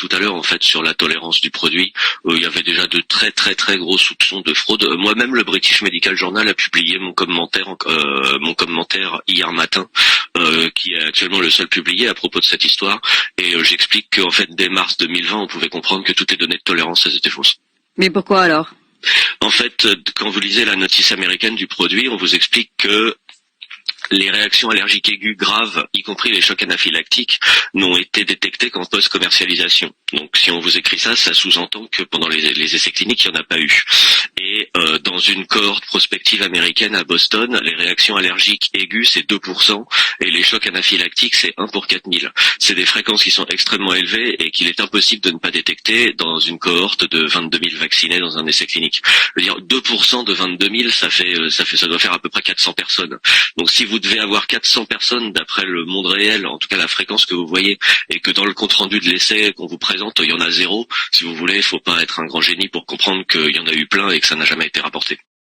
tout à l'heure en fait sur la tolérance du produit. Il y avait déjà de très très très gros soupçons de fraude. Moi-même, le British Medical Journal a publié mon commentaire hier matin, qui est actuellement le seul publié à propos de cette histoire. Et j'explique qu'en fait, dès mars 2020, on pouvait comprendre que toutes les données de tolérance, elles étaient fausses. Mais pourquoi alors? En fait, quand vous lisez la notice américaine du produit, on vous explique que les réactions allergiques aiguës graves, y compris les chocs anaphylactiques, n'ont été détectées qu'en post-commercialisation. Donc si on vous écrit ça, ça sous-entend que pendant les essais cliniques, il n'y en a pas eu. Et dans une cohorte prospective américaine à Boston, les réactions allergiques aiguës, c'est 2%, et les chocs anaphylactiques, c'est 1 pour 4000. C'est des fréquences qui sont extrêmement élevées et qu'il est impossible de ne pas détecter dans une cohorte de 22 000 vaccinés dans un essai clinique. Je veux dire, 2% de 22 000, ça doit faire à peu près 400 personnes. Donc si vous devez avoir 400 personnes d'après le monde réel, en tout cas la fréquence que vous voyez, et que dans le compte-rendu de l'essai qu'on vous présente, il y en a 0, si vous voulez, il faut pas être un grand génie pour comprendre qu'il y en a eu plein et que ça n'a jamais été rapporté.